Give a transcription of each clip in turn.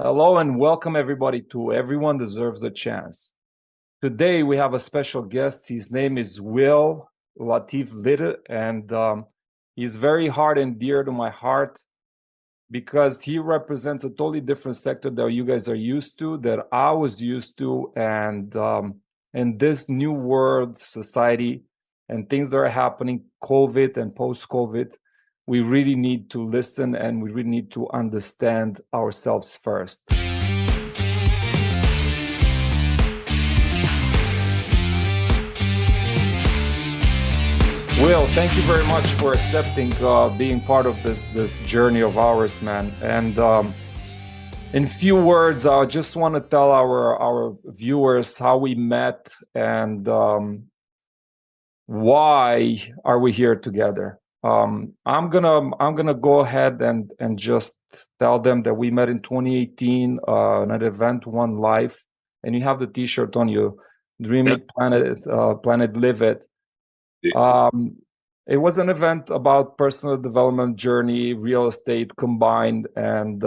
Hello and welcome everybody to Everyone Deserves a Chance. Today we have a special guest. His name is Latif Litte, and he's very hard and dear to my heart because he represents a totally different sector that you guys are used to, that I was used to, and in this new world, society, and things that are happening, COVID and post-COVID, we really need to listen and we really need to understand ourselves first. Will, thank you very much for accepting being part of this journey of ours, man. And in few words, I just want to tell our viewers how we met and why are we here together. I'm gonna go ahead and just tell them that we met in 2018 at an event, One Life, and you have the T-shirt on you, Dream It, Planet Live It. It was an event about personal development journey, real estate combined, and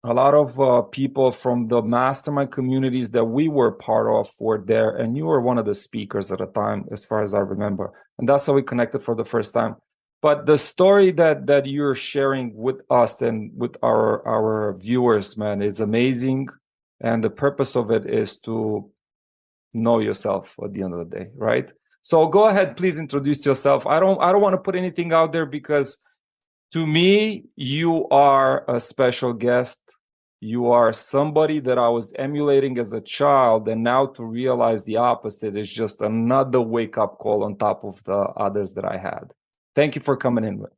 a lot of people from the mastermind communities that we were part of were there, and you were one of the speakers at the time, as far as I remember. And that's how we connected for the first time. But the story that you're sharing with us and with our viewers, man, is amazing. And the purpose of it is to know yourself at the end of the day, right? So go ahead, please introduce yourself. I don't want to put anything out there because to me, you are a special guest. You are somebody that I was emulating as a child, and now to realize the opposite is just another wake-up call on top of the others that I had. Thank you for coming in. Well,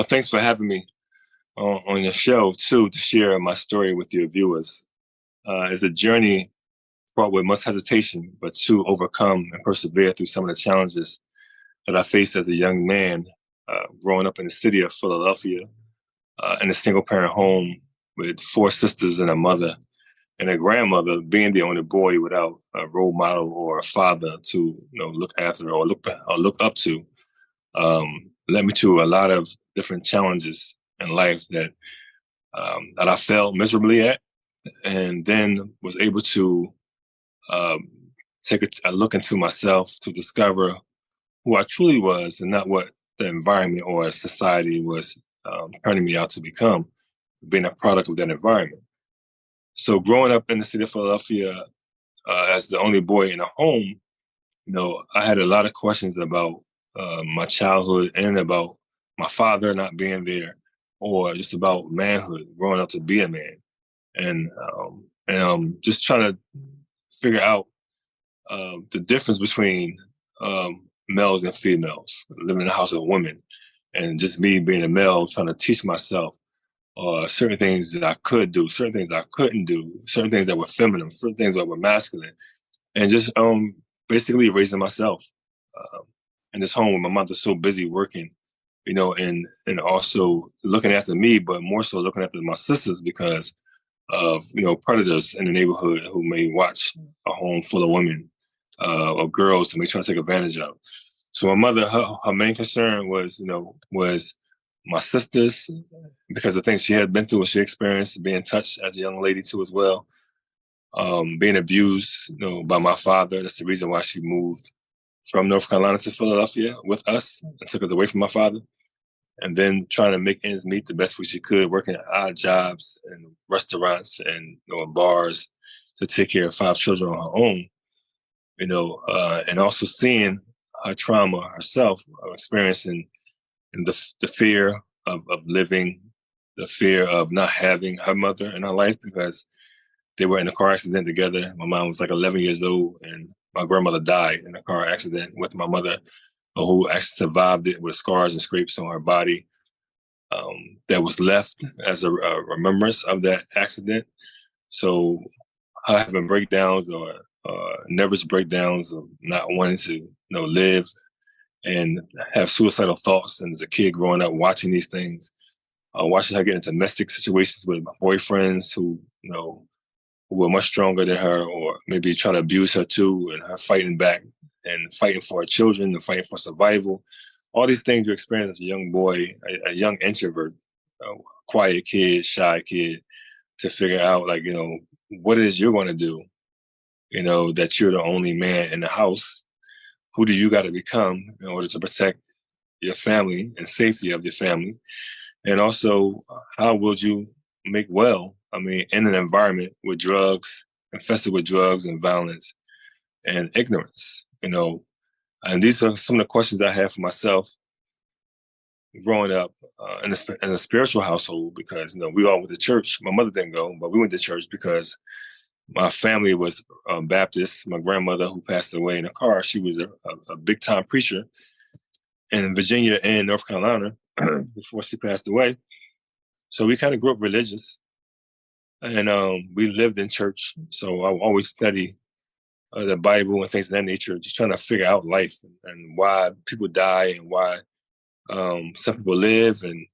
thanks for having me on your show, too, to share my story with your viewers. It's a journey fraught with much hesitation, but to overcome and persevere through some of the challenges that I faced as a young man, growing up in the city of Philadelphia, in a single-parent home with 4 sisters and a mother and a grandmother, being the only boy without a role model or a father to look after or look up to, led me to a lot of different challenges in life that I failed miserably at, and then was able to take a look into myself to discover who I truly was and not what the environment or society was turning me out to become, being a product of that environment. So growing up in the city of Philadelphia as the only boy in a home, I had a lot of questions about my childhood and about my father not being there, or just about manhood, growing up to be a man. And just trying to figure out the difference between males and females, living in a house of women, and just me being a male, trying to teach myself certain things that I could do, certain things I couldn't do, certain things that were feminine, certain things that were masculine, and just basically raising myself in this home with my mother so busy working, and also looking after me, but more so looking after my sisters because of predators in the neighborhood who may watch a home full of women or girls who may try to take advantage of. So my mother, her main concern was my sisters, because of things she had been through and she experienced, being touched as a young lady too as well, being abused by my father. That's the reason why she moved from North Carolina to Philadelphia with us and took us away from my father. And then trying to make ends meet the best way she could, working at odd jobs and restaurants and bars to take care of 5 children on her own, and also seeing her trauma herself, experiencing the fear of living, the fear of not having her mother in her life because they were in a car accident together. My mom was like 11 years old, and my grandmother died in a car accident with my mother, who actually survived it with scars and scrapes on her body that was left as a remembrance of that accident. So her having breakdowns or nervous breakdowns of not wanting to live and have suicidal thoughts. And as a kid growing up watching these things, watching her get into domestic situations with boyfriends who were much stronger than her, or maybe try to abuse her too, and her fighting back and fighting for her children and fighting for survival. All these things you experience as a young boy, a young introvert, quiet kid, shy kid, to figure out, like, what it is you're going to do, that you're the only man in the house. Who do you got to become in order to protect your family and safety of your family? And also, how will you make in an environment with drugs, infested with drugs and violence and ignorance, And these are some of the questions I had for myself growing up in a spiritual household, because, we all went to church. My mother didn't go, but we went to church because my family was Baptist. My grandmother, who passed away in a car, she was a big-time preacher in Virginia and North Carolina before she passed away. So we kind of grew up religious, and we lived in church. So I always study the Bible and things of that nature, just trying to figure out life and why people die and why some people live, and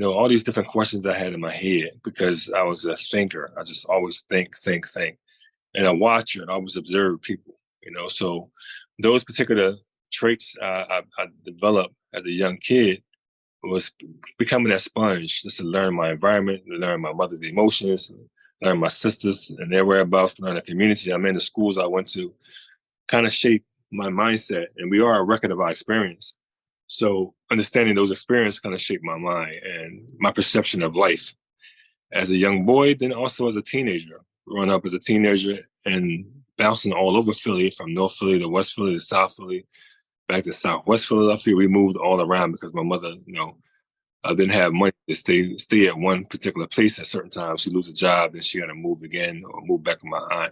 all these different questions I had in my head, because I was a thinker. I just always think, and a watcher, and always observe people. So those particular traits I developed as a young kid was becoming that sponge, just to learn my environment, to learn my mother's emotions, learn my sisters and their whereabouts, learn the community I'm in, the schools I went to, kind of shape my mindset. And we are a record of our experience. So understanding those experiences kind of shaped my mind and my perception of life as a young boy, then also as a teenager, growing up as a teenager and bouncing all over Philly, from North Philly to West Philly to South Philly, back to Southwest Philadelphia. We moved all around because my mother, didn't have money to stay at one particular place at certain times. She lose a job and she got to move again or move back with my aunt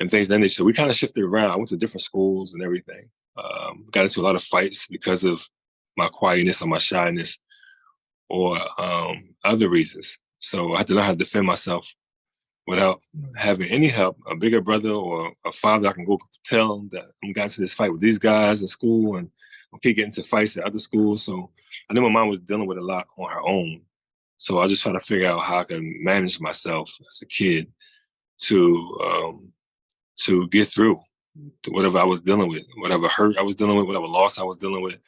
and things like that. So we kind of shifted around. I went to different schools and everything. Got into a lot of fights because of my quietness or my shyness or other reasons. So I had to learn how to defend myself without having any help, a bigger brother or a father I can go tell that I'm got into this fight with these guys in school and okay, getting into fights at other schools. So I knew my mom was dealing with a lot on her own. So I was just trying to figure out how I can manage myself as a kid to get through to whatever I was dealing with, whatever hurt I was dealing with, whatever loss I was dealing with,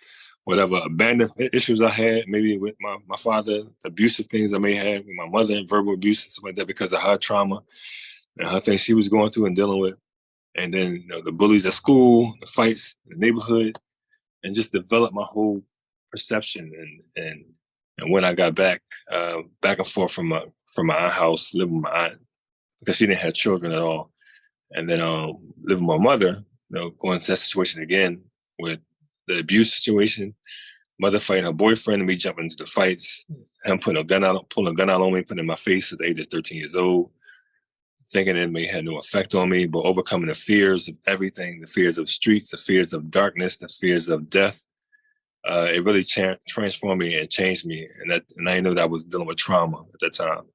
whatever abandonment issues I had, maybe with my father, abusive things I may have with my mother, verbal abuse and stuff like that because of her trauma and her things she was going through and dealing with. And then the bullies at school, the fights in the neighborhood, and just develop my whole perception. And when I got back and forth from my aunt's house, living with my aunt because she didn't have children at all, and then living with my mother, going into that situation again with the abuse situation, mother fighting her boyfriend and me jumping into the fights, him pulling a gun out on me, putting it in my face at the age of 13 years old, thinking it may have no effect on me, but overcoming the fears of everything, the fears of streets, the fears of darkness, the fears of death. It really transformed me and changed me. And I didn't know that I was dealing with trauma at that time.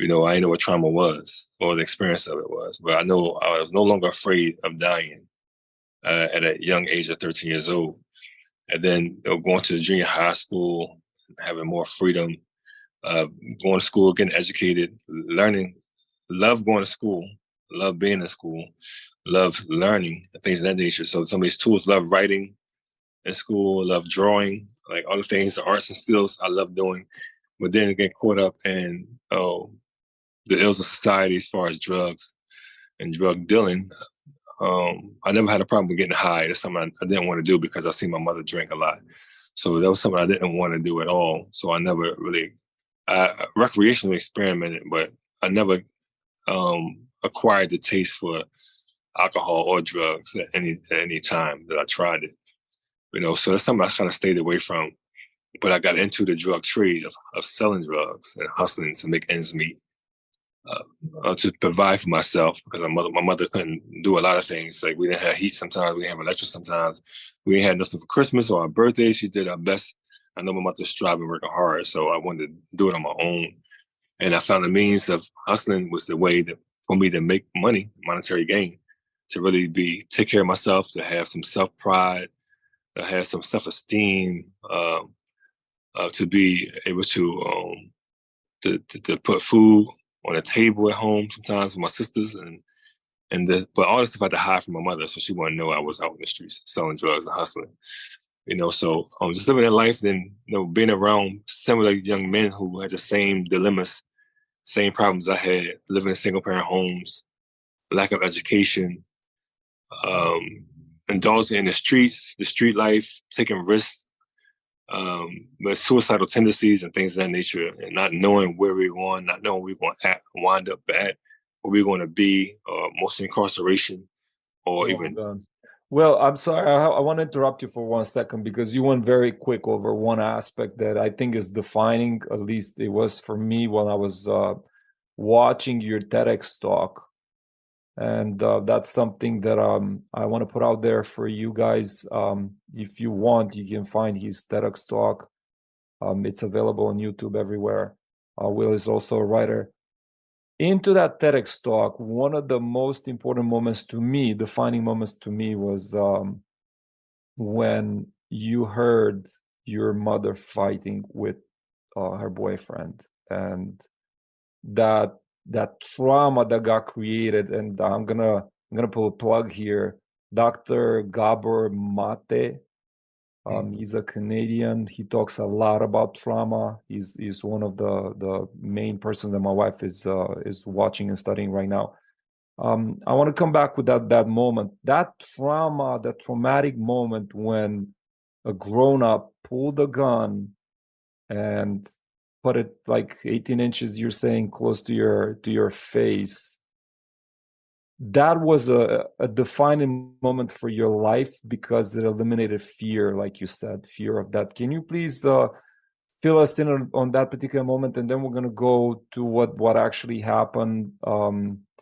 I didn't know what trauma was or the experience of it was, but I know I was no longer afraid of dying at a young age of 13 years old. And then going to junior high school, having more freedom, going to school, getting educated, learning, love going to school, love being in school, love learning, things of that nature. So some of these tools, love writing in school, love drawing, like all the things, the arts and skills I love doing, but then get caught up in the ills of society as far as drugs and drug dealing. I never had a problem with getting high. That's something I didn't want to do because I seen my mother drink a lot. So that was something I didn't want to do at all. So I never really recreationally experimented, but I never acquired the taste for alcohol or drugs at any time that I tried it. So that's something I kind of stayed away from. But I got into the drug trade of selling drugs and hustling to make ends meet. To provide for myself because my mother couldn't do a lot of things. Like we didn't have heat sometimes, we didn't have electric sometimes. We didn't have nothing for Christmas or our birthday. She did her best. I know my mother was striving, working hard, so I wanted to do it on my own. And I found the means of hustling was the way for me to make money, monetary gain, to really take care of myself, to have some self-pride, to have some self-esteem, to be able to put food on a table at home sometimes with my sisters but all this stuff I had to hide from my mother so she wouldn't know I was out in the streets selling drugs and hustling. So just living that life, then being around similar young men who had the same dilemmas, same problems I had, living in single parent homes, lack of education, indulging in the streets, the street life, taking risks, but suicidal tendencies and things of that nature, and not knowing where we're going, not knowing where we're going to wind up at, where we're going to be, mostly incarceration, or Oh my even. God. Well, I'm sorry. I want to interrupt you for 1 second because you went very quick over one aspect that I think is defining, at least it was for me when I was watching your TEDx talk. And that's something that I want to put out there for you guys. If you want, you can find his TEDx talk. It's available on YouTube everywhere. Will is also a writer. Into that TEDx talk, one of the most important moments to me, defining moments to me, was when you heard your mother fighting with her boyfriend, and that trauma that got created. And I'm gonna pull a plug here. Dr. Gabor Mate, he's a Canadian. He talks a lot about trauma. He's one of the main persons that my wife is watching and studying right now. I want to come back with that moment, that trauma, that traumatic moment when a grown-up pulled a gun and put it like 18 inches, you're saying, close to your face. That was a defining moment for your life because it eliminated fear, like you said, fear of that. Can you please fill us in on that particular moment, and then we're going to go to what actually happened a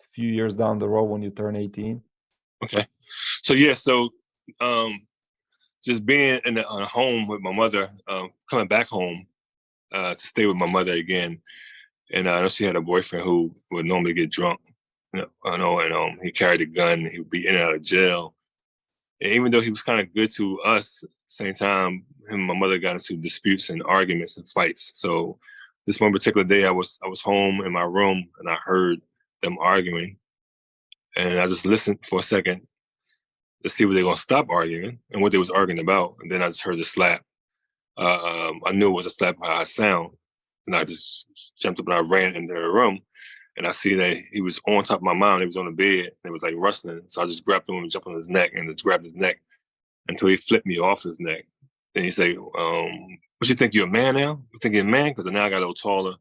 few years down the road when you turn 18? Okay. So yeah, just being in a home with my mother, coming back home to stay with my mother again, and I know she had a boyfriend who would normally get drunk, and he carried a gun. He would be in and out of jail, and even though he was kind of good to us, at the same time, him and my mother got into disputes and arguments and fights. So this one particular day, I was home in my room and I heard them arguing, and I just listened for a second to see what they were gonna stop arguing and what they was arguing about, and then I just heard the slap. I knew it was a slap by a sound, and I just jumped up and I ran into the room, and I see that he was on top of my mom. He was on the bed, and it was like rustling. So I just grabbed him and jumped on his neck and just grabbed his neck until he flipped me off his neck. Then he say, "What you think, you're a man now? You think you're a man?" Because now I got a little taller.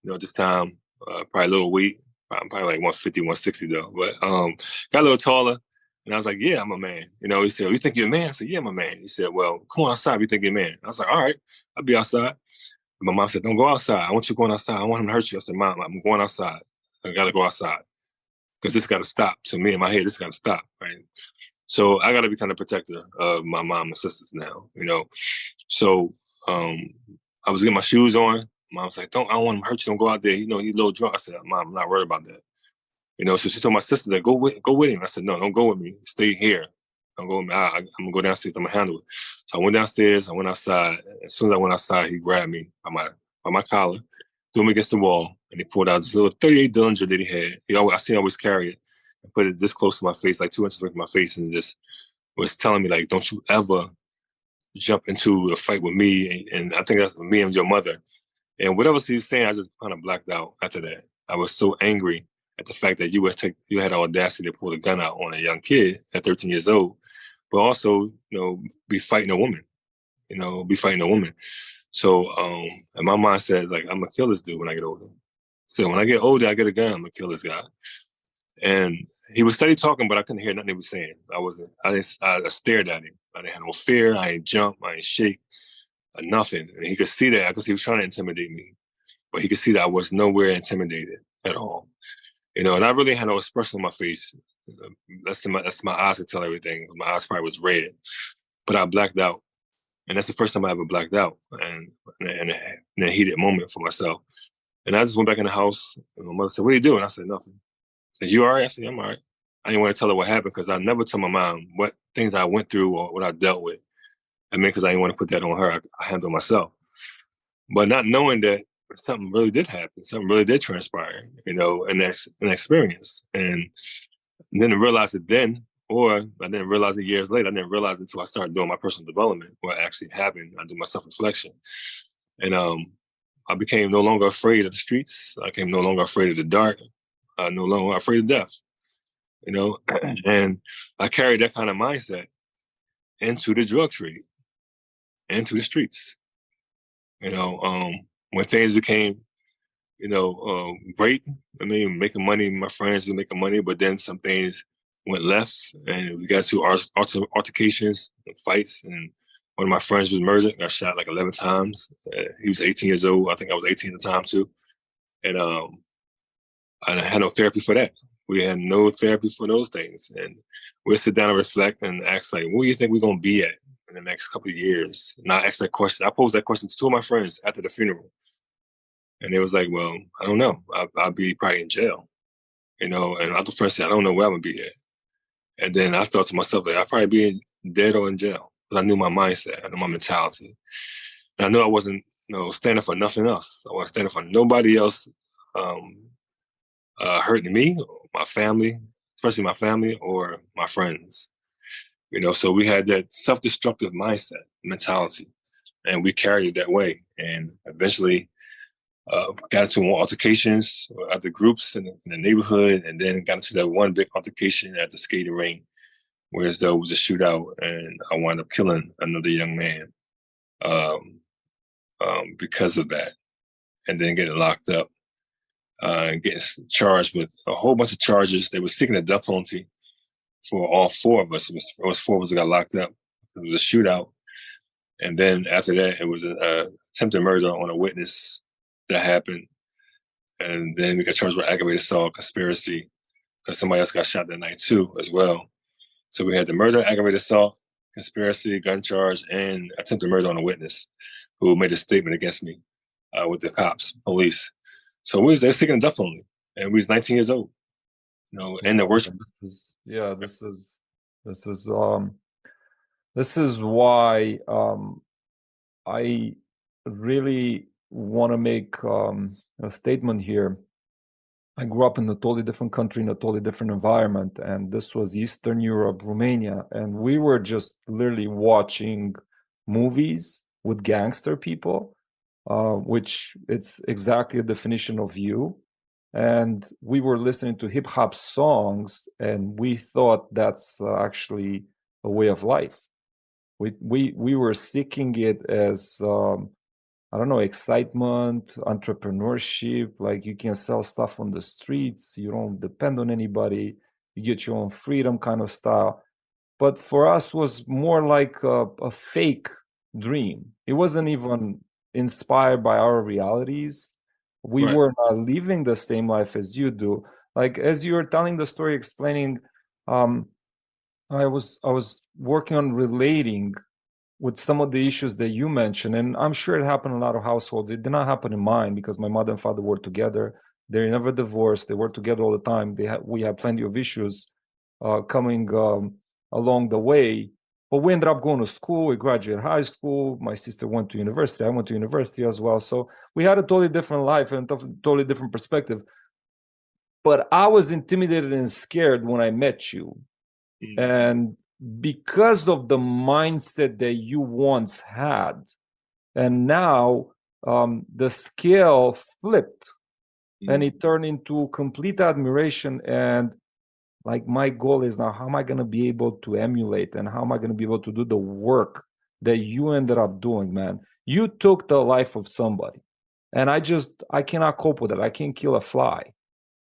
This time, probably a little weight, probably like 150, 160 though. But got a little taller. And I was like, "Yeah, I'm a man." He said, "You think you're a man?" I said, "Yeah, I'm a man." He said, "Well, come on outside if you think you're a man." I was like, "All right, I'll be outside." And my mom said, "Don't go outside. I want you going outside. I don't want him to hurt you." I said, "Mom, I'm going outside. I got to go outside because this got to stop." To me, in my head, this got to stop, right? So I got to be kind of protector of my mom and sisters now, So I was getting my shoes on. Mom was like, I don't want him to hurt you. Don't go out there. He's a little drunk. I said, "Mom, I'm not worried about that." So she told my sister that go with him. I said, "No, don't go with me. Stay here. Don't go with me. I'm gonna go downstairs. I'm gonna handle it." So I went downstairs. I went outside. As soon as I went outside, he grabbed me by my collar, threw me against the wall, and he pulled out this little 38 Dillinger that he had. I seen him always carry it, and put it this close to my face, like 2 inches away from my face, and just was telling me like, "Don't you ever jump into a fight with me." And I think that's me and your mother. And whatever he was saying, I just kind of blacked out after that. I was so angry at the fact that you had the audacity to pull a gun out on a young kid at 13 years old, but also, be fighting a woman, So, and my mind said, like, I'm gonna kill this dude when I get older. So when I get older, I get a gun, I'm gonna kill this guy. And he was steady talking, but I couldn't hear nothing he was saying. I stared at him. I didn't have no fear. I ain't jump. I ain't shake. Nothing. And he could see that because he was trying to intimidate me, but he could see that I was nowhere intimidated at all. And I really had no expression on my face. That's my eyes could tell everything. My eyes probably was red, but I blacked out. And that's the first time I ever blacked out, and in a heated moment for myself. And I just went back in the house, and my mother said, "What are you doing?" I said, "Nothing." She said, "You all right?" I said, "Yeah, I'm all right." I didn't want to tell her what happened because I never told my mom what things I went through or what I dealt with. I mean, because I didn't want to put that on her. I handled myself. But not knowing that something really did happen, something really did transpire, an experience. And didn't realize it then, or I didn't realize it years later. I didn't realize it until I started doing my personal development, what actually happened. I do my self-reflection. And I became no longer afraid of the streets. I became no longer afraid of the dark. No longer afraid of death, and I carried that kind of mindset into the drug trade, into the streets. When things became, great. I mean, making money, my friends were making money, but then some things went left, and we got to altercations, fights, and one of my friends was murdered. Got shot like 11 times. He was 18 years old. I think I was 18 at the time too, and I had no therapy for that. We had no therapy for those things, and we'll sit down and reflect and ask, like, what do you think we're gonna be at in the next couple of years? And I asked that question. I posed that question to two of my friends after the funeral. And they was like, well, I don't know. I'll be probably in jail, and other friends said, I don't know where I'm gonna be at. And then I thought to myself, like, I'll probably be dead or in jail. Because I knew my mindset, I knew my mentality. And I knew I wasn't, standing for nothing else. I wasn't standing for nobody else hurting me, or my family, especially my family or my friends. So we had that self-destructive mindset, mentality, and we carried it that way. And eventually got into more altercations at the groups in the neighborhood, and then got into that one big altercation at the skating rink, where there was a shootout, and I wound up killing another young man because of that, and then getting locked up, and getting charged with a whole bunch of charges. They were seeking the death penalty for all four of us. It was four of us that got locked up. It was a shootout, and then after that, it was an attempted murder on a witness that happened, and then we got charged with aggravated assault, conspiracy, because somebody else got shot that night too, as well. So we had the murder, aggravated assault, conspiracy, gun charge, and attempted murder on a witness who made a statement against me with the cops, police. So they were seeking a death penalty, and we was 19 years old. And the worst. This is why I really want to make a statement here. I grew up in a totally different country, in a totally different environment, and this was Eastern Europe, Romania, and we were just literally watching movies with gangster people, which it's exactly a definition of you. And we were listening to hip hop songs, and we thought that's actually a way of life. We were seeking it as I don't know, excitement, entrepreneurship, like you can sell stuff on the streets, you don't depend on anybody, you get your own freedom kind of style. But for us was more like a fake dream. It wasn't even inspired by our realities. We Right. were not living the same life as you do. Like as you were telling the story, explaining, I was working on relating with some of the issues that you mentioned, and I'm sure it happened in a lot of households. It did not happen in mine because my mother and father were together. They never divorced. They were together all the time. We had plenty of issues coming along the way. But we ended up going to school. We graduated high school. My sister went to university. I went to university as well. So we had a totally different life and totally different perspective. But I was intimidated and scared when I met you. Mm-hmm. And because of the mindset that you once had, and now the scale flipped, and it turned into complete admiration. And like my goal is now, how am I going to be able to emulate, and how am I going to be able to do the work that you ended up doing, man? You took the life of somebody, and I cannot cope with it. I can't kill a fly.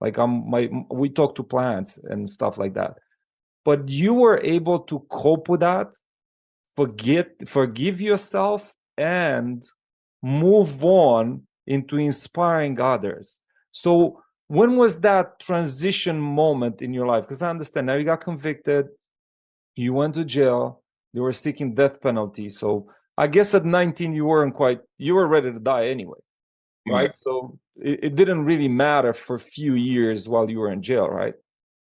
Like we talk to plants and stuff like that. But you were able to cope with that, forgive yourself, and move on into inspiring others. So when was that transition moment in your life? Because I understand now you got convicted, you went to jail, you were seeking death penalty. So I guess at 19 you were ready to die anyway, right? Yeah. So it didn't really matter for a few years while you were in jail, right?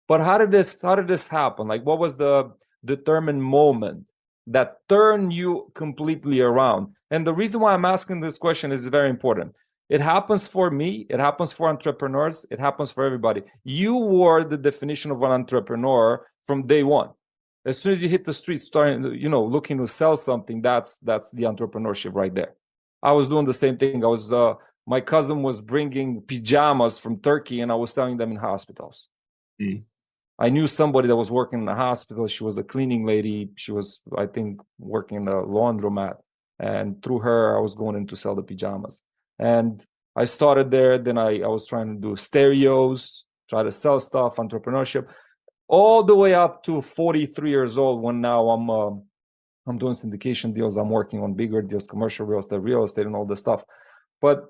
But how did this happen? Like, what was the determined moment that turned you completely around? And the reason why I'm asking this question is very important. It happens for me. It happens for entrepreneurs. It happens for everybody. You were the definition of an entrepreneur from day one. As soon as you hit the street, starting, looking to sell something, that's the entrepreneurship right there. I was doing the same thing. I was my cousin was bringing pajamas from Turkey and I was selling them in hospitals. Mm. I knew somebody that was working in the hospital. She was a cleaning lady. She was, I think, working in a laundromat. And through her, I was going in to sell the pajamas. And I started there. Then I was trying to do stereos, try to sell stuff, entrepreneurship, all the way up to 43 years old when now I'm doing syndication deals. I'm working on bigger deals, commercial real estate, and all this stuff. But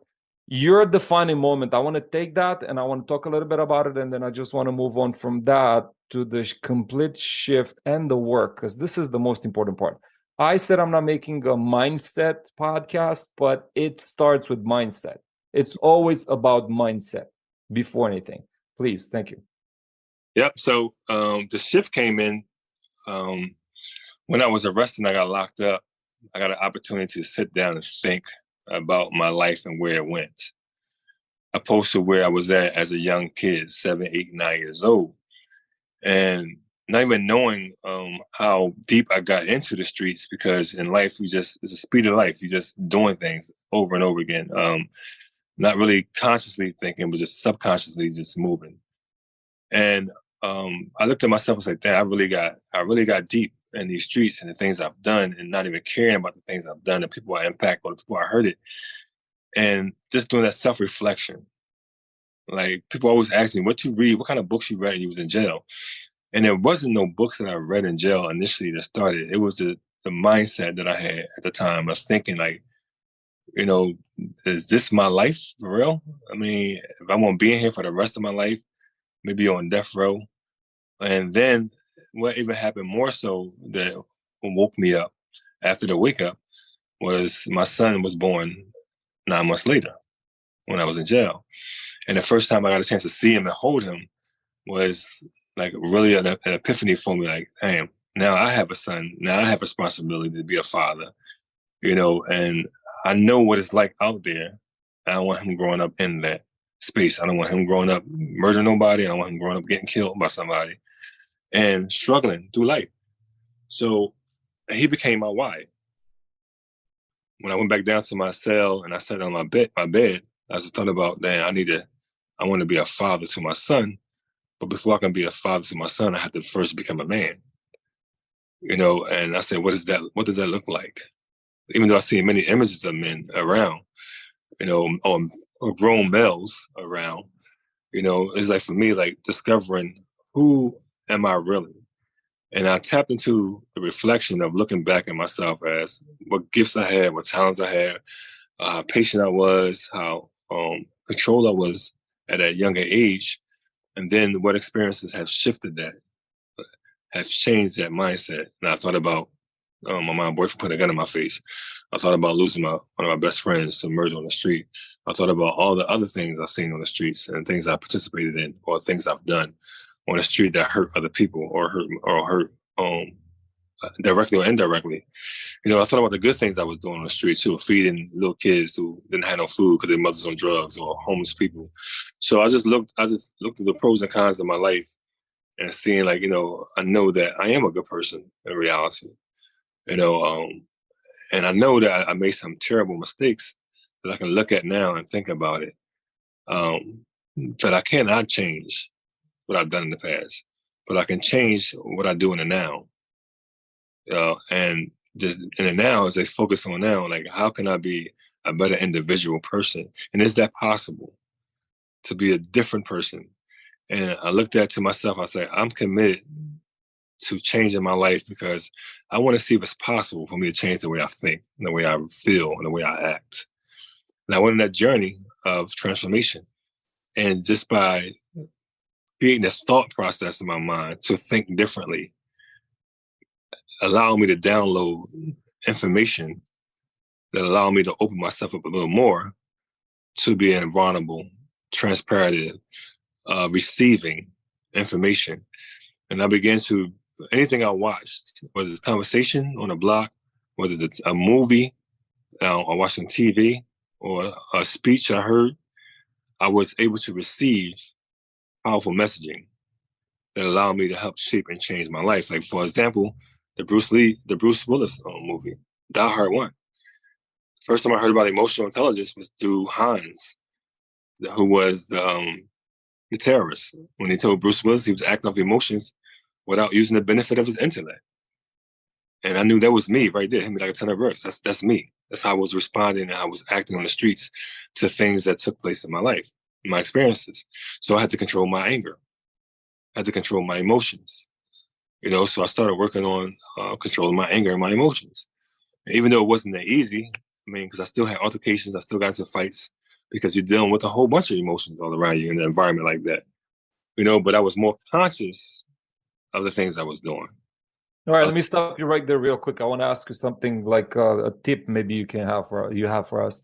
your defining moment, I want to take that and I want to talk a little bit about it. And then I just want to move on from that to the complete shift and the work, because this is the most important part. I said I'm not making a mindset podcast, but it starts with mindset. It's always about mindset before anything. Please, thank you. Yep. So the shift came in when I was arrested and I got locked up. I got an opportunity to sit down and think about my life and where it went, opposed to where I was at as a young kid, 7, 8, 9 years old. And not even knowing how deep I got into the streets, because in life, it's a speed of life. You're just doing things over and over again. Not really consciously thinking, but just subconsciously just moving. And I looked at myself and said, damn, I really got deep in these streets and the things I've done, and not even caring about the things I've done, the people I impact, or the people I hurted. And just doing that self-reflection. Like, people always ask me, what you read, what kind of books you read when you was in jail? And there wasn't no books that I read in jail initially that started. It was the mindset that I had at the time of thinking, like, you know, is this my life for real? I mean, if I'm gonna be in here for the rest of my life, maybe on death row. And then what even happened more so that woke me up after the wake up was my son was born 9 months later when I was in jail. And the first time I got a chance to see him and hold him was like really an epiphany for me. Like, damn, now I have a son. Now I have responsibility to be a father, and I know what it's like out there. I don't want him growing up in that space. I don't want him growing up murdering nobody. I don't want him growing up getting killed by somebody and struggling through life. So he became my why. When I went back down to my cell and I sat on my bed, I just thought about, damn, I want to be a father to my son. But before I can be a father to my son, I have to first become a man. And I said, what does that look like? Even though I see many images of men around, or grown males around, it's like, for me, like discovering who am I really? And I tapped into the reflection of looking back at myself as what gifts I had, what talents I had, how patient I was, how controlled I was at a younger age, and then what experiences have shifted that, have changed that mindset. And I thought about my boyfriend putting a gun in my face. I thought about losing one of my best friends to murder on the street. I thought about all the other things I've seen on the streets and things I participated in, or things I've done on the street that hurt other people or hurt directly or indirectly. I thought about the good things I was doing on the street too, feeding little kids who didn't have no food because their mothers on drugs, or homeless people. So I just looked at the pros and cons of my life and seeing, like, I know that I am a good person in reality, and I know that I made some terrible mistakes that I can look at now and think about it. That I cannot change what I've done in the past, but I can change what I do in the now. And just in the now, as they focus on now, like, how can I be a better individual person? And is that possible to be a different person? And I looked at to myself, I said, I'm committed to changing my life because I want to see if it's possible for me to change the way I think, and the way I feel, and the way I act. And I went on that journey of transformation. And just by creating this thought process in my mind to think differently, allow me to download information that allow me to open myself up a little more to being vulnerable, transparent, receiving information. And I began to, anything I watched, whether it's conversation on a block, whether it's a movie, or watching TV, or a speech I heard, I was able to receive powerful messaging that allowed me to help shape and change my life. Like, for example, the Bruce Willis movie, Die Hard 1. First time I heard about emotional intelligence was through Hans, who was the terrorist. When he told Bruce Willis he was acting off emotions without using the benefit of his intellect. And I knew that was me right there. Hit me like a ton of bricks. That's me. That's how I was responding and how I was acting on the streets to things that took place in my life, my experiences. So I had to control my anger. I had to control my emotions. So I started working on controlling my anger and my emotions. And even though it wasn't that easy, because I still had altercations, I still got into fights because you're dealing with a whole bunch of emotions all around you in an environment like that. But I was more conscious of the things I was doing. All right, let me stop you right there real quick. I want to ask you something like a tip maybe you have for us.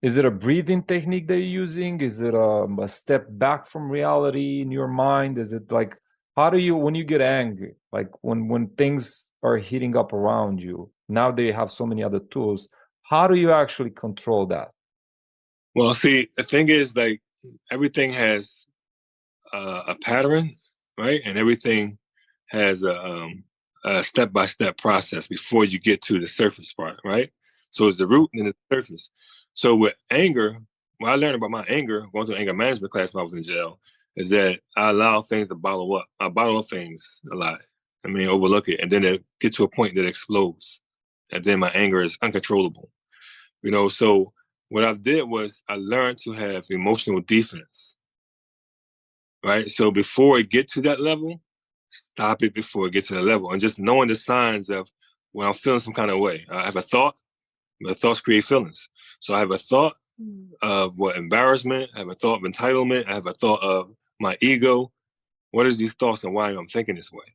Is it a breathing technique that you're using? Is it a step back from reality in your mind? Is it like, how do you, when you get angry, like when things are heating up around you, now that you have so many other tools, how do you actually control that? Well, see, the thing is, like, everything has a pattern, right? And everything has a step-by-step process before you get to the surface part, right? So it's the root and the surface. So with anger, what I learned about my anger, going to an anger management class when I was in jail, is that I allow things to bottle up. I bottle up things a lot. Overlook it. And then it get to a point that it explodes. And then my anger is uncontrollable. So what I did was I learned to have emotional defense, right? So before it get to that level, stop it before it gets to that level. And just knowing the signs of when I'm feeling some kind of way. I have a thought, but thoughts create feelings. So I have a thought of embarrassment, I have a thought of entitlement, I have a thought of my ego. What is these thoughts and why I'm thinking this way?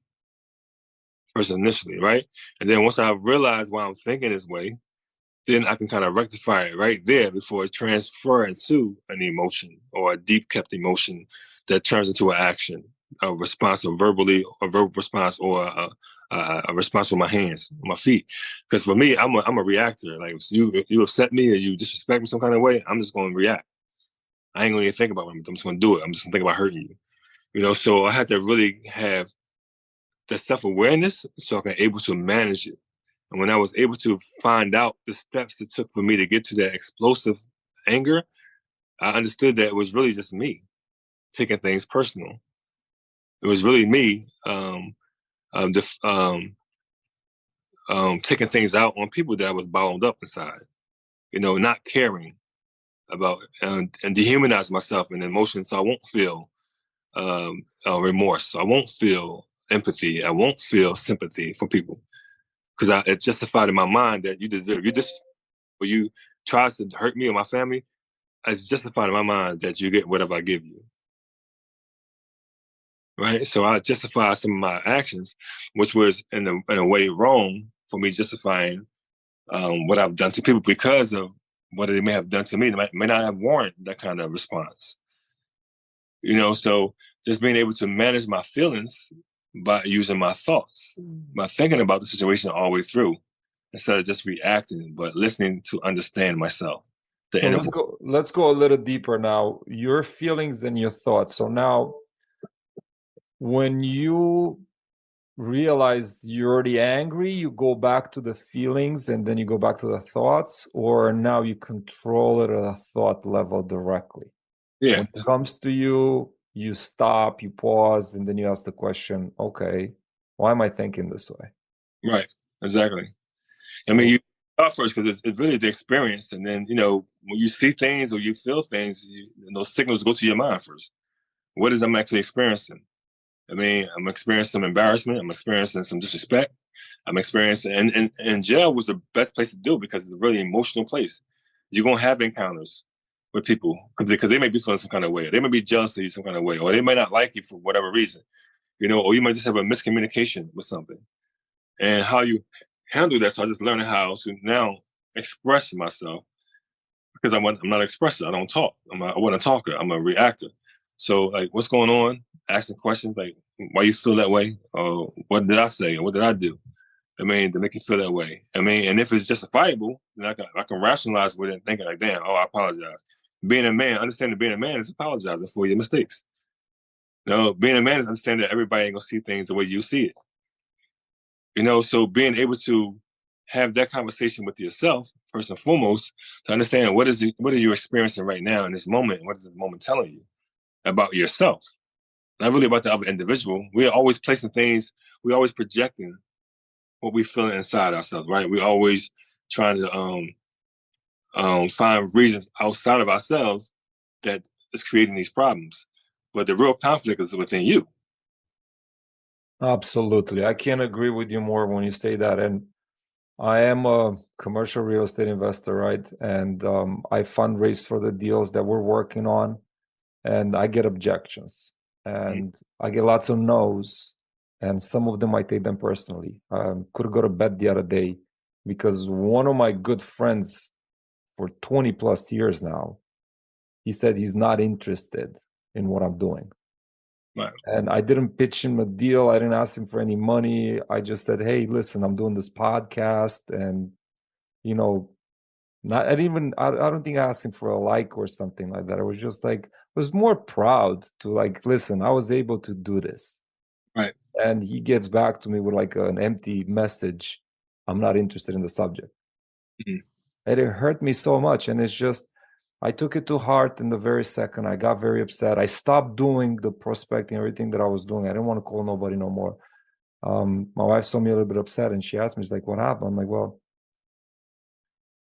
First initially, right? And then once I realize why I'm thinking this way, then I can kind of rectify it right there before it transfers into an emotion or a deep kept emotion that turns into an action, a response, or a verbal response, or a response with my hands, my feet. Because for me, I'm a reactor. Like if you upset me or you disrespect me some kind of way, I'm just going to react. I ain't going to even think about it. I'm just going to do it. I'm just going to think about hurting you. So I had to really have the self-awareness so I can able to manage it. And when I was able to find out the steps it took for me to get to that explosive anger, I understood that it was really just me taking things personal. It was really me taking things out on people that was bound up inside, not caring about and dehumanize myself in emotions so I won't feel remorse. So I won't feel empathy. I won't feel sympathy for people. Because it's justified in my mind that you deserve. When you try to hurt me or my family, it's justified in my mind that you get whatever I give you. Right? So I justify some of my actions, which was in a way wrong for me justifying what I've done to people because of what they may have done to me. They may not have warranted that kind of response. So just being able to manage my feelings by using my thoughts, by thinking about the situation all the way through, instead of just reacting, but listening to understand myself. So let's go a little deeper now. Your feelings and your thoughts. So now, when you realize you're already angry, you go back to the feelings and then you go back to the thoughts, or now you control it at a thought level directly? Yeah. When it comes to you, you stop, you pause, and then you ask the question, okay, why am I thinking this way? Right. Exactly. You start first because it's really the experience. And then, when you see things or you feel things, those signals go to your mind first. What is I'm actually experiencing? I'm experiencing some embarrassment. I'm experiencing some disrespect. I'm experiencing, and jail was the best place to do it because it's a really emotional place. You're going to have encounters with people because they may be feeling some kind of way. They may be jealous of you some kind of way, or they may not like you for whatever reason, or you might just have a miscommunication with something. And how you handle that. So I just learned how to now express myself because I'm not expressive. I don't talk. I wasn't a talker. I'm a reactor. So like, what's going on? Asking questions like, why you feel that way? Or what did I say? Or what did I do? To make you feel that way. And if it's justifiable, then I can rationalize with it and think like, damn, I apologize. Being a man, understanding being a man is apologizing for your mistakes. Being a man is understanding that everybody ain't gonna see things the way you see it. So being able to have that conversation with yourself first and foremost to understand what are you experiencing right now in this moment, and what is this moment telling you about yourself, not really about the other individual. We're always placing things, we're always projecting what we feel inside ourselves, right? We're always trying to find reasons outside of ourselves that is creating these problems. But the real conflict is within you. Absolutely. I can't agree with you more when you say that. And I am a commercial real estate investor, right? And I fundraise for the deals that we're working on, and I get objections, and I get lots of no's, and some of them I take them personally. Could go to bed the other day because one of my good friends for 20 plus years now, he said he's not interested in what I'm doing. Right. And I didn't pitch him a deal. I didn't ask him for any money. I just said, hey, listen, I'm doing this podcast. And, you know, not, I don't think I asked him for a like or something like that. I was just like, was more proud to like, listen, I was able to do this. Right. And he gets back to me with like an empty message. I'm not interested in the subject. And it hurt me so much. And it's just, I took it to heart in the very second. I got very upset. I stopped doing the prospecting, everything that I was doing. I didn't want to call nobody no more. My wife saw me a little bit upset and she asked me, she's like, what happened? I'm like, well,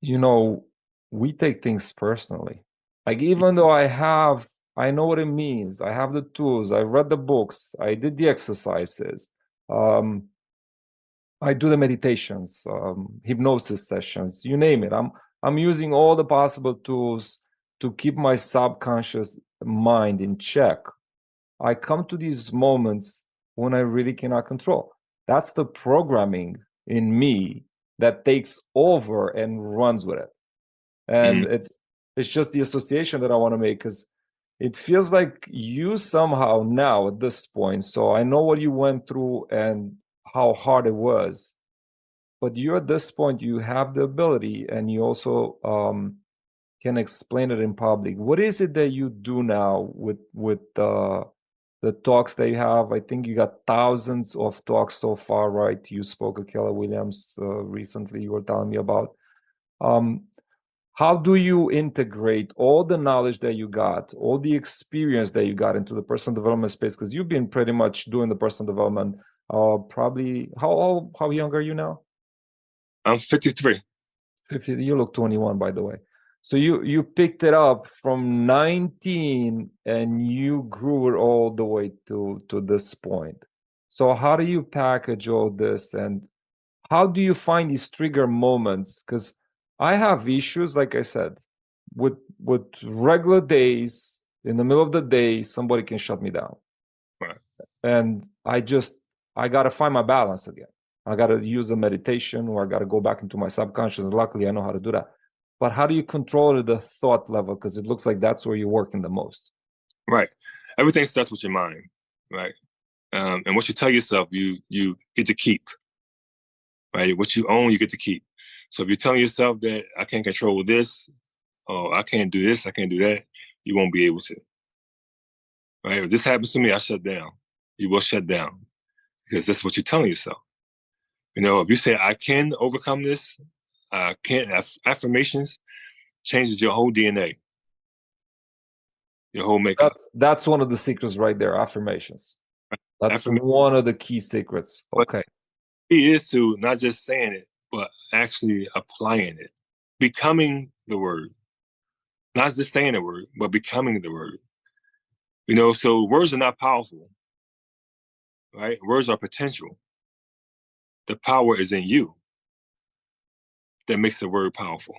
you know, we take things personally. Like, even though I know what it means. I have the tools. I read the books. I did the exercises. I do the meditations, hypnosis sessions, you name it. I'm using all the possible tools to keep my subconscious mind in check. I come to these moments when I really cannot control. That's the programming in me that takes over and runs with it. And it's just the association that I want to make, because it feels like you somehow now at this point, so I know what you went through and how hard it was, but you at this point, you have the ability and you also can explain it in public. What is it that you do now with the talks that you have? I think you got thousands of talks so far, right? You spoke with Keller Williams recently, you were telling me about. How do you integrate all the knowledge that you got, all the experience that you got into the personal development space? Because you've been pretty much doing the personal development probably, how young are you now? I'm 53. 50, you look 21, by the way. So you picked it up from 19 and you grew it all the way to this point. So how do you package all this, and how do you find these trigger moments? Because I have issues, like I said, with regular days, in the middle of the day, somebody can shut me down. Right. And I got to find my balance again. I got to use a meditation, or I got to go back into my subconscious. And luckily, I know how to do that. But how do you control the thought level? Because it looks like that's where you're working the most. Right. Everything starts with your mind, right? And what you tell yourself, you get to keep. Right? What you own, you get to keep. So if you're telling yourself that I can't control this, or I can't do this, I can't do that, you won't be able to. Right? If this happens to me, I shut down. You will shut down, because that's what you're telling yourself. You know, if you say I can overcome this, I can't. Affirmations changes your whole DNA, your whole makeup. That's one of the secrets right there. Affirmations. That's one of the key secrets. Okay. He is to not just saying it, but actually applying it, becoming the word. Not just saying the word, but becoming the word. You know, so words are not powerful, right? Words are potential. The power is in you that makes the word powerful,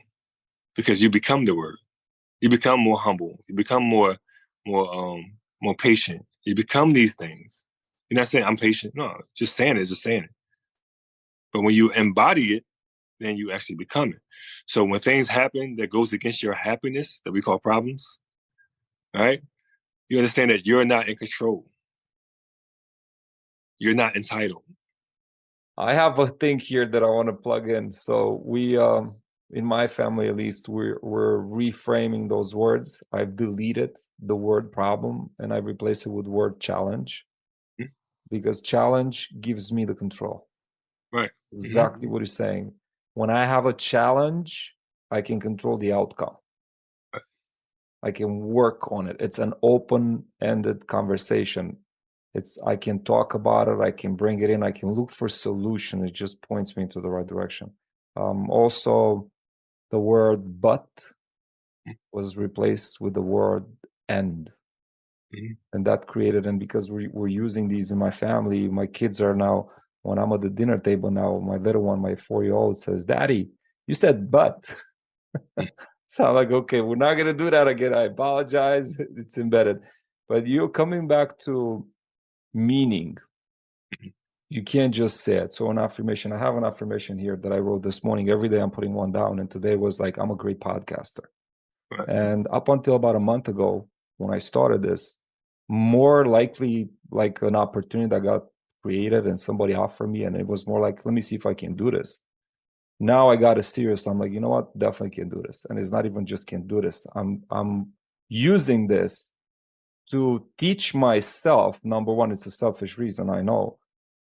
because you become the word. You become more humble. You become more patient. You become these things. You're not saying I'm patient. No, just saying it is just saying it. But when you embody it, then you actually become it. So when things happen that goes against your happiness, that we call problems, right? You understand that you're not in control. You're not entitled. I have a thing here that I want to plug in. So we, in my family at least, we're reframing those words. I've deleted the word problem and I replaced it with word challenge, because challenge gives me the control. Right. Exactly what he's saying. when I have a challenge, I can control the outcome. I can work on it. It's an open-ended conversation. I can talk about it. I can bring it in. I can look for solution. It just points me into the right direction. Also, the word "but" was replaced with the word "and." And that created, and because we're using these in my family, my kids are now, when I'm at the dinner table now, my little one, my 4-year-old says, "Daddy, you said but." So I'm like, okay, we're not going to do that again. I apologize. It's embedded. But you're coming back to meaning. You can't just say it. So an affirmation, I have an affirmation here that I wrote this morning. Every day I'm putting one down. And today was like, I'm a great podcaster. Right. And up until about a month ago, when I started this, more likely like an opportunity that got created and somebody offered me. And it was more like, let me see if I can do this. Now I got it serious. I'm like, you know what? Definitely can do this. And it's not even just can do this. I'm using this to teach myself. Number one, it's a selfish reason, I know,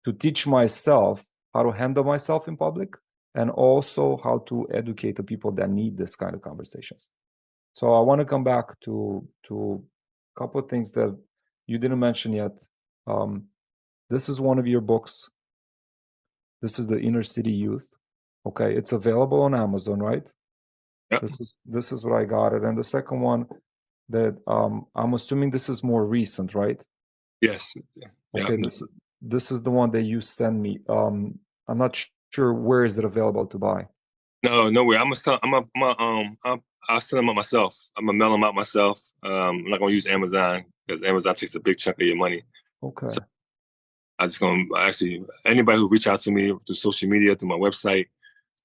to teach myself how to handle myself in public, and also how to educate the people that need this kind of conversations. So I want to come back to a couple of things that you didn't mention yet. This is one of your books. This is the Inner City Youth. Okay, it's available on Amazon, right? Yep. This is what I got it. And the second one that I'm assuming this is more recent, right? Yes. Okay, Yeah. this is the one that you sent me. I'm not sure where is it available to buy. No way. I'll send them out myself. I'm gonna mail them out myself. I'm not gonna use Amazon because Amazon takes a big chunk of your money. Okay. So I just gonna actually, anybody who reach out to me through social media, through my website,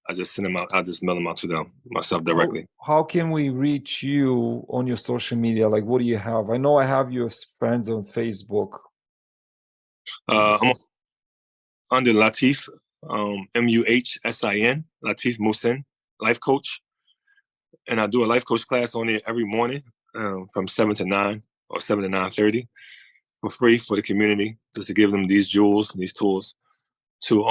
I just send them out. I just mail them out to them myself directly. How can we reach you on your social media? Like, what do you have? I know I have your friends on Facebook. I'm under Latif, Muhsin, Latif Muhsin, life coach. And I do a life coach class on it every morning from 7 to 9 or 7 to 9:30 for free for the community, just to give them these jewels and these tools. To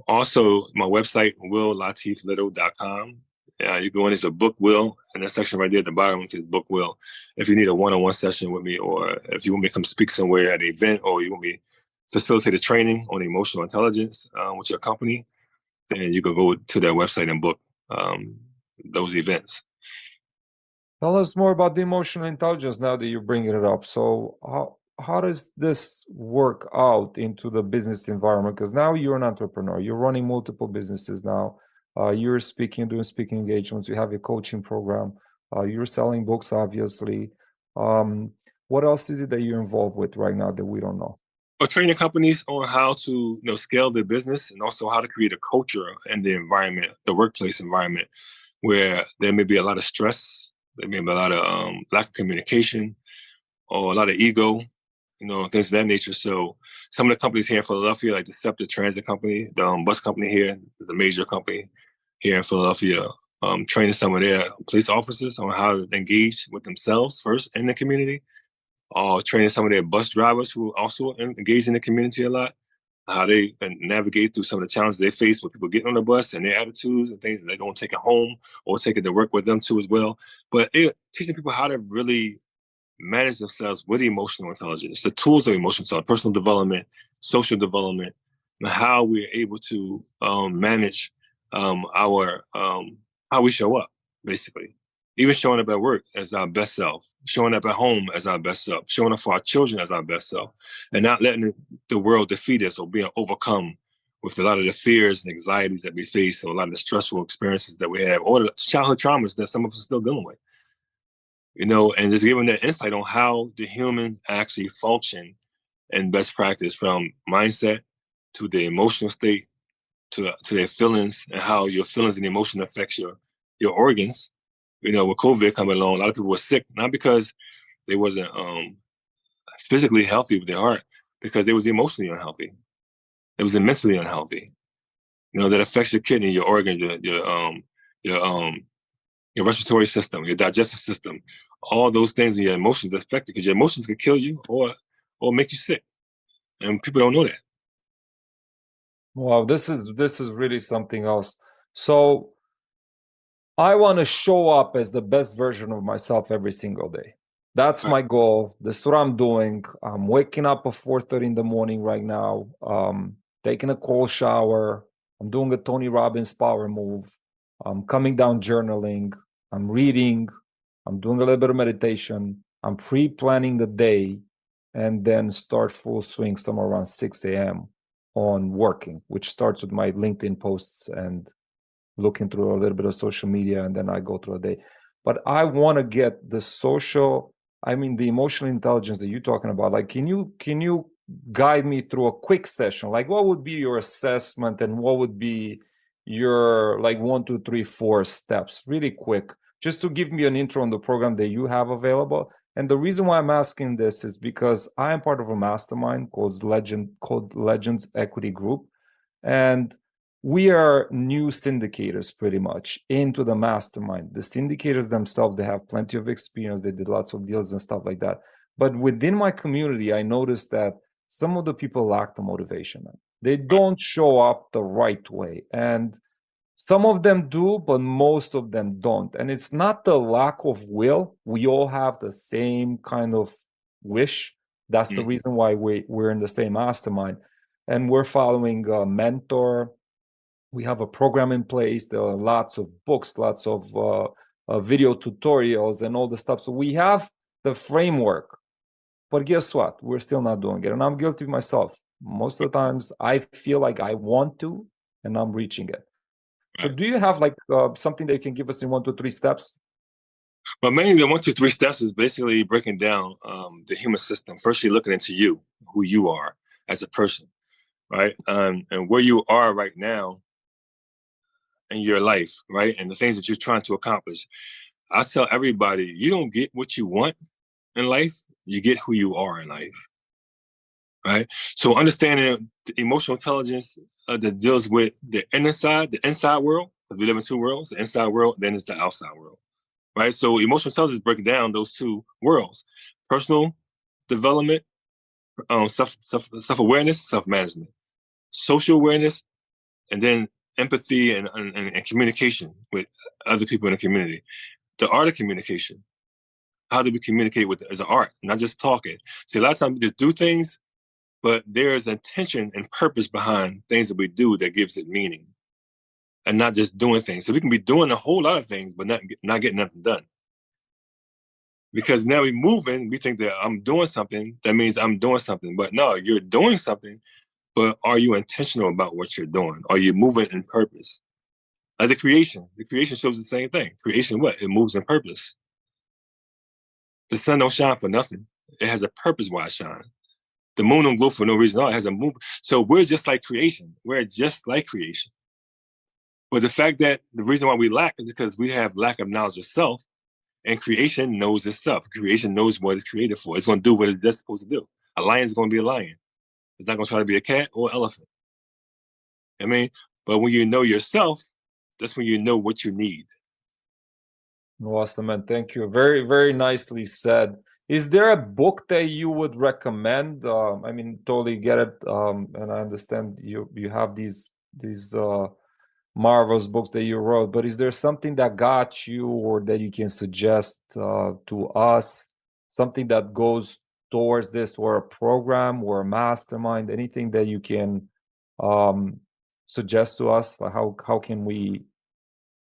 also my website, willlatiflittle.com. You go in, it's a book will, and that section right there at the bottom says book will. If you need a one-on-one session with me, or if you want me to come speak somewhere at an event, or you want me to facilitate a training on emotional intelligence with your company, then you can go to their website and book those events. Tell us more about the emotional intelligence now that you're bringing it up. So how does this work out into the business environment? Because now you're an entrepreneur, you're running multiple businesses now. You're doing speaking engagements, you have a coaching program, you're selling books, obviously. What else is it that you're involved with right now that we don't know? Or training companies on how to scale their business, and also how to create a culture in the environment, the workplace environment, where there may be a lot of stress, there may be a lot of lack of communication, or a lot of ego, things of that nature. So some of the companies here in Philadelphia, like the Scepter Transit Company, the bus company here, the major company here in Philadelphia, training some of their police officers on how to engage with themselves first in the community, training some of their bus drivers who also engage in the community a lot, how they navigate through some of the challenges they face with people getting on the bus and their attitudes and things, and they don't take it home or take it to work with them too as well. But teaching people how to really manage themselves with emotional intelligence, the tools of emotional intelligence, personal development, social development, and how we're able to manage our how we show up, basically. Even showing up at work as our best self, showing up at home as our best self, showing up for our children as our best self, and not letting the world defeat us or being overcome with a lot of the fears and anxieties that we face, or a lot of the stressful experiences that we have, or the childhood traumas that some of us are still dealing with. And just giving that insight on how the human actually function and best practice, from mindset to the emotional state to their feelings, and how your feelings and emotion affects your organs. With COVID coming along, a lot of people were sick, not because they wasn't physically healthy with their heart, because they was emotionally unhealthy. It was mentally unhealthy. That affects your kidney, your organ, your respiratory system, your digestive system, all those things, and your emotions affected, because your emotions can kill you or make you sick, and people don't know that. Wow, this is really something else. So I want to show up as the best version of myself every single day. That's my goal. This is what I'm doing. I'm waking up at 4:30 in the morning right now, taking a cold shower. I'm doing a Tony Robbins power move. I'm coming down journaling. I'm reading. I'm doing a little bit of meditation. I'm pre-planning the day and then start full swing somewhere around 6 a.m. on working, which starts with my LinkedIn posts and looking through a little bit of social media, and then I go through a day. But I want to get the social, I mean, the emotional intelligence that you're talking about. Like, can you guide me through a quick session? Like, what would be your assessment, and what would be your like 1, 2, 3, 4 steps, really quick, just to give me an intro on the program that you have available. And the reason why I'm asking this is because I am part of a mastermind called Legends Equity Group, and we are new syndicators pretty much into the mastermind. The syndicators themselves, they have plenty of experience. They did lots of deals and stuff like that. But within my community, I noticed that some of the people lack the motivation. They don't show up the right way. And some of them do, but most of them don't. And it's not the lack of will. We all have the same kind of wish. That's the reason why we're in the same mastermind. And we're following a mentor. We have a program in place. There are lots of books, lots of video tutorials and all the stuff. So we have the framework, but guess what? We're still not doing it. And I'm guilty of myself. Most of the times I feel like I want to, and I'm reaching it. So do you have like something that you can give us in 1, 2, 3 steps? But mainly the 1, 2, 3 steps is basically breaking down the human system. First, you're looking into you, who you are as a person, right? And where you are right now in your life, right? And the things that you're trying to accomplish. I tell everybody, you don't get what you want in life, you get who you are in life, right? So understanding the emotional intelligence that deals with the inside world, because we live in 2 worlds, the inside world, then it's the outside world, right? So emotional intelligence breaks down those 2 worlds: personal development, self-awareness, self-management, social awareness, and then empathy and communication with other people in the community. The art of communication. How do we communicate with as an art, not just talking? See, a lot of times we just do things, but there's intention and purpose behind things that we do that gives it meaning, and not just doing things. So we can be doing a whole lot of things, but not getting nothing done. Because now we're moving, we think that I'm doing something, that means I'm doing something. But no, you're doing something, but are you intentional about what you're doing? Are you moving in purpose? Like the creation shows the same thing. Creation, what? It moves in purpose. The sun don't shine for nothing. It has a purpose why it shines. The moon don't glow for no reason. No, it has a move. So we're just like creation. We're just like creation. But the fact that the reason why we lack is because we have lack of knowledge of self, and creation knows itself. Creation knows what it's created for. It's going to do what it's just supposed to do. A lion is going to be a lion. It's not going to try to be a cat or an elephant. I mean, but when you know yourself, that's when you know what you need. Awesome, man. Thank you. Very, very nicely said. Is there a book that you would recommend? I mean, totally get it, and I understand you have these marvelous books that you wrote. But is there something that got you, or that you can suggest to us? Something that goes towards this, or a program, or a mastermind? Anything that you can suggest to us? Like how can we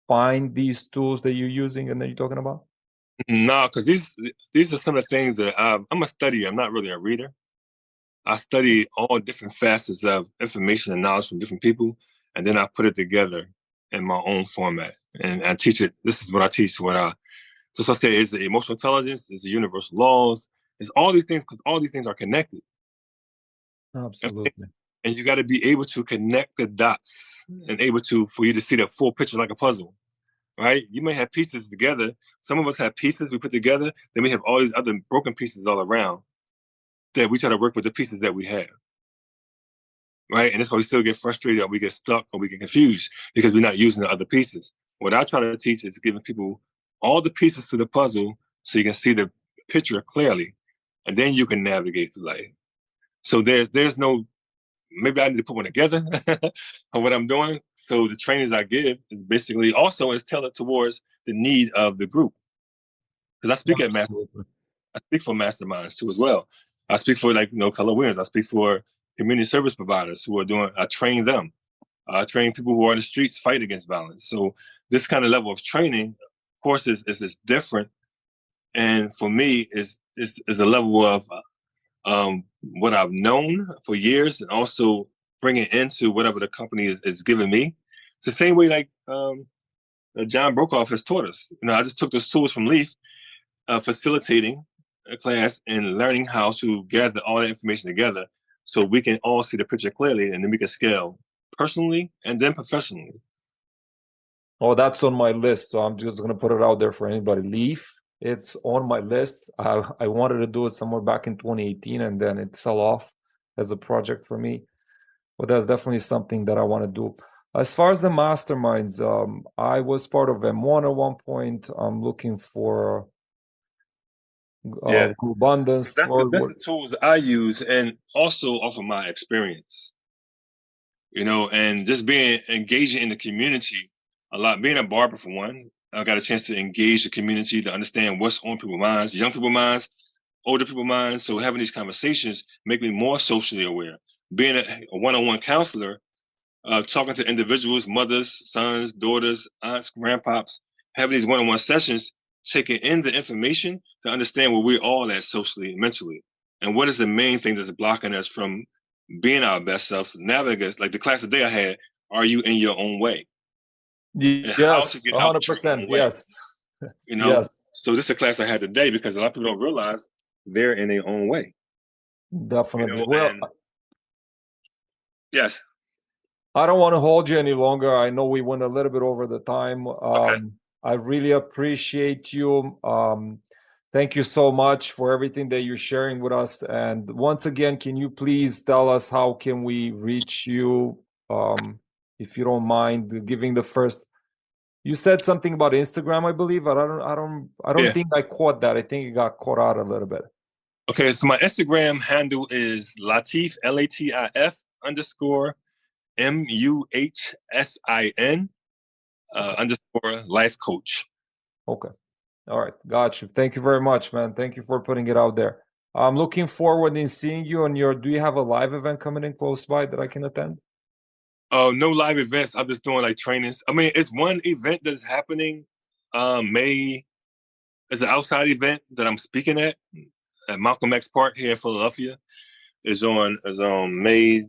find these tools that you're using and that you're talking about? No, because these are some of the things that I'm a studier. I'm not really a reader. I study all different facets of information and knowledge from different people, and then I put it together in my own format. And I teach it. This is what I teach. So I say it's the emotional intelligence, it's the universal laws, it's all these things, because all these things are connected. Absolutely. And you got to be able to connect the dots and for you to see the full picture like a puzzle, right? You may have pieces together. Some of us have pieces we put together. Then we have all these other broken pieces all around that we try to work with the pieces that we have, right? And that's why we still get frustrated, or we get stuck, or we get confused because we're not using the other pieces. What I try to teach is giving people all the pieces to the puzzle so you can see the picture clearly, and then you can navigate through life. So there's no maybe I need to put one together of what I'm doing. So the trainings I give is basically also is tailored towards the need of the group. Because I speak I speak for masterminds too as well. I speak for Color Williams. I speak for community service providers who are doing. I train them. I train people who are in the streets fight against violence. So this kind of level of training, of course, is different. And for me, is a level of what I've known for years, and also bring it into whatever the company is giving me. It's the same way John Brokaw has taught us. I just took those tools from Leaf, facilitating a class and learning how to gather all that information together so we can all see the picture clearly, and then we can scale personally and then professionally. Oh, that's on my list. So I'm just going to put it out there for anybody. Leaf, it's on my list. I wanted to do it somewhere back in 2018, and then it fell off as a project for me. But that's definitely something that I want to do. As far as the masterminds, I was part of M1 at one point. I'm looking for abundance. So that's the tools I use, and also off of my experience. And just engaging in the community a lot. Being a barber, for one, I got a chance to engage the community to understand what's on people's minds, young people's minds, older people's minds. So having these conversations make me more socially aware. Being a one-on-one counselor, talking to individuals, mothers, sons, daughters, aunts, grandpops, having these one-on-one sessions, taking in the information to understand where we're all at socially and mentally. And what is the main thing that's blocking us from being our best selves, navigate, like the class today I had, are you in your own way? Yes, 100%, yes. Yes. So this is a class I had today because a lot of people don't realize they're in their own way. Definitely. Yes. I don't want to hold you any longer. I know we went a little bit over the time. Okay. I really appreciate you. Thank you so much for everything that you're sharing with us. And once again, can you please tell us how can we reach you, if you don't mind giving the first? You said something about Instagram, I believe. I don't think I caught that. I think it got caught out a little bit. Okay, so my Instagram handle is Latif, LATIF _MUHSIN _ life coach. Okay. All right. Got you. Thank you very much, man. Thank you for putting it out there. I'm looking forward in seeing you on do you have a live event coming in close by that I can attend? No live events. I'm just doing trainings. I mean, it's one event that's happening. May is an outside event that I'm speaking at Malcolm X Park here in Philadelphia. Is on May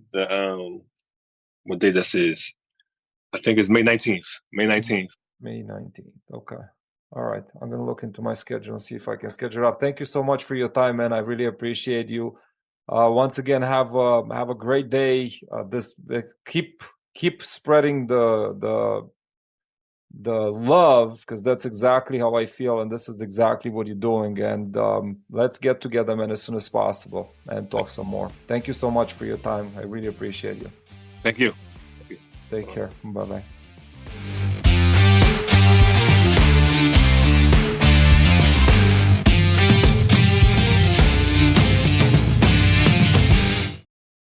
what day this is? I think it's May 19th. May 19th. May 19th. Okay. All right. I'm gonna look into my schedule and see if I can schedule it up. Thank you so much for your time, man. I really appreciate you. Once again, have a great day. Keep spreading the love, because that's exactly how I feel, and this is exactly what you're doing. And let's get together, man, as soon as possible and talk some more. Thank you so much for your time. I really appreciate you. Thank you. Take care. Bye-bye.